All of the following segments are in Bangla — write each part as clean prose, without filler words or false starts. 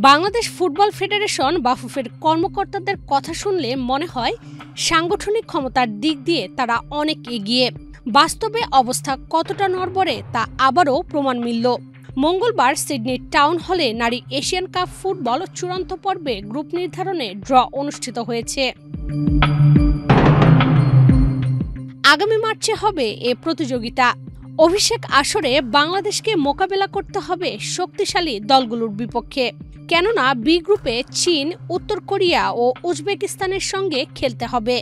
বাংলাদেশ ফুটবল ফেডারেশন বাফুফের কর্মকর্তাদের কথা শুনলে মনে হয় সাংগঠনিক ক্ষমতার দিক দিয়ে তারা অনেক এগিয়ে। বাস্তবে অবস্থা কতটা নড়বড়ে তা আবারও প্রমাণ মিলল। মঙ্গলবার সিডনির টাউন হলে নারী এশিয়ান কাপ ফুটবল চূড়ান্ত পর্বে গ্রুপ নির্ধারণে ড্র অনুষ্ঠিত হয়েছে। আগামী মার্চে হবে এ প্রতিযোগিতা। অভিষেক আসরে বাংলাদেশকে মোকাবেলা করতে হবে শক্তিশালী দলগুলোর বিপক্ষে, কেননা বি গ্রুপে চীন, উত্তর কোরিয়া ও উজবেকিস্তানের সঙ্গে খেলতে হবে।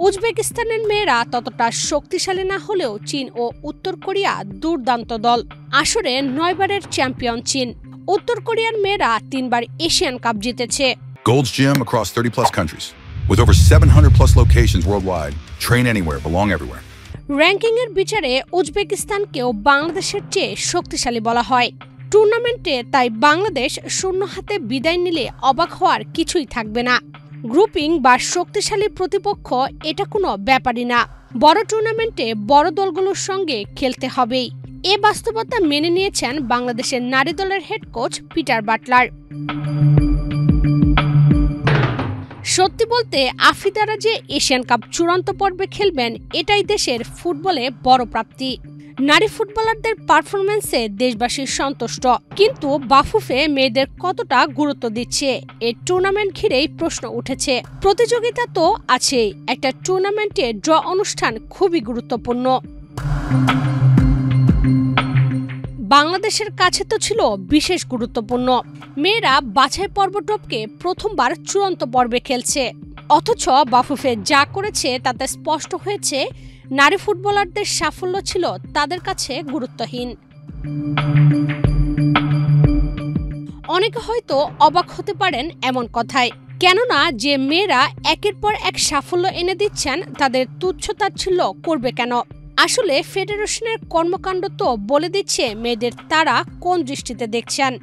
উজবেকিস্তানের মেয়েরা ততটা শক্তিশালী না হলেও চীন ও উত্তর কোরিয়া দুর্দান্ত দল। আসরে 9 বারের চ্যাম্পিয়ন চীন। উত্তর কোরিয়ার মেয়েরা 3 বার এশিয়ান কাপ জিতেছে। Gold's Gym across 30+ countries with over 700+ locations worldwide. Train anywhere, belong everywhere. Ranking এর বিচারে উজবেকিস্তানকেও বাংলাদেশের চেয়ে শক্তিশালী বলা হয়। টুর্নামেন্টে তাই বাংলাদেশ শূন্য হাতে বিদায় নিলে অবাক হওয়ার কিছুই থাকবে না। গ্রুপিং বা শক্তিশালী প্রতিপক্ষ এটা কোনো ব্যাপারই না। বড় টুর্নামেন্টে বড় দলগুলোর সঙ্গে খেলতে হবেই। এ বাস্তবতা মেনে নিয়েছেন বাংলাদেশের নারী দলের হেড কোচ পিটার বাটলার। সত্যি বলতে আফ্রিদারা যে এশিয়ান কাপ চূড়ান্ত পর্বে খেলবেন এটাই দেশের ফুটবলে বড় প্রাপ্তি। নারী ফুটবলারদের পারফরম্যান্সে দেশবাসী সন্তুষ্ট, কিন্তু বাফুফে মেয়েদের কতটা গুরুত্ব দিচ্ছে এই টুর্নামেন্ট ঘিরেই প্রশ্ন উঠেছে। প্রতিযোগিতা তো আছেই, একটা টুর্নামেন্টে ড্র অনুষ্ঠান খুবই গুরুত্বপূর্ণ। বাংলাদেশের কাছে তো ছিল বিশেষ গুরুত্বপূর্ণ। মেয়েরা বাছাই পর্ব টপকে প্রথমবার চূড়ান্ত পর্বে খেলছে, অথচ বাফুফে যা করেছে তাতে স্পষ্ট হয়েছে নারী ফুটবলারদের সাফল্য ছিল তাদের কাছে গুরুত্বহীন। অনেকে হয়তো অবাক হতে পারেন এমন কথায়, কেননা যে মেয়েরা একের পর এক সাফল্য এনে দিচ্ছেন তাদের তুচ্ছ-তাচ্ছিল্য করবে কেন? আসলে ফেডারেশনের কর্মকাণ্ড তো বলে দিচ্ছে মেয়েদের তারা কোন দৃষ্টিতে দেখছেন।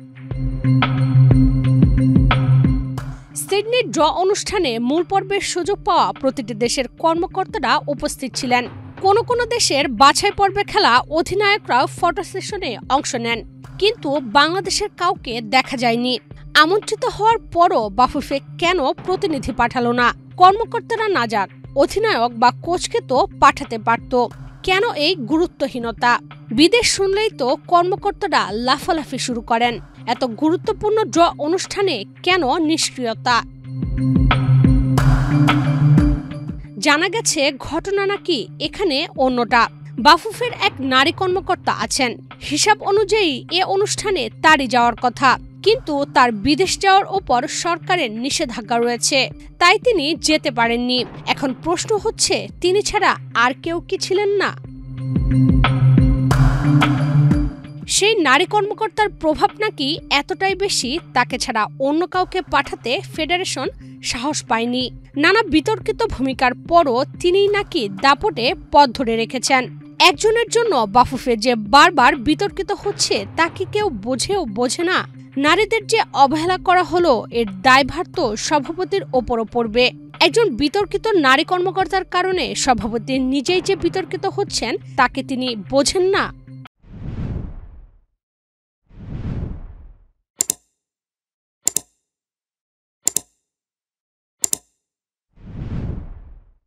সিডনির ড্র অনুষ্ঠানে মূল পর্বের সুযোগ পাওয়া প্রতিটি দেশের কর্মকর্তারা উপস্থিত ছিলেন। কোনো কোনো দেশের বাছাই পর্বে খেলা অধিনায়করাও ফটো সেশনে অংশ নেন, কিন্তু বাংলাদেশের কাউকে দেখা যায়নি। আমন্ত্রিত হওয়ার পরও বাফুফে কেন প্রতিনিধি পাঠালো না? কর্মকর্তারা না যাক, অধিনায়ক বা কোচকে তো পাঠাতে পারত। কেন এই গুরুত্বহীনতা? বিদেশ শুনলেই তো কর্মকর্তারা লাফালাফি শুরু করেন। এত গুরুত্বপূর্ণ ড্র অনুষ্ঠানে কেন নিষ্ক্রিয়তা? জানা গেছে ঘটনা নাকি এখানে অন্যটা। বাফুফের এক নারী কর্মকর্তা আছেন, হিসাব অনুযায়ী এ অনুষ্ঠানে তারই যাওয়ার কথা, কিন্তু তার বিদেশ যাওয়ার ওপর সরকারের নিষেধাজ্ঞা রয়েছে, তাই তিনি যেতে পারেননি। এখন প্রশ্ন হচ্ছে, তিনি ছাড়া আর কেউ কি ছিলেন না? সেই নারী কর্মকর্তার প্রভাব নাকি এতটাই বেশি, তাকে ছাড়া অন্য কাউকে পাঠাতে ফেডারেশন সাহস পায়নি। নানা বিতর্কিত ভূমিকার পরও তিনিই নাকি দাপটে পথ ধরে রেখেছেন। একজনের জন্য বাফুফে যে বারবার বিতর্কিত হচ্ছে তা কি কেউ বোঝেও বোঝে না? নারীদের যে অবহেলা করা হলো এর দায়ভার তো সভাপতির ওপরও পড়বে। একজন বিতর্কিত নারী কর্মকর্তার কারণে সভাপতি নিজেই যে বিতর্কিত হচ্ছেন তাকে তিনি বোঝেন না?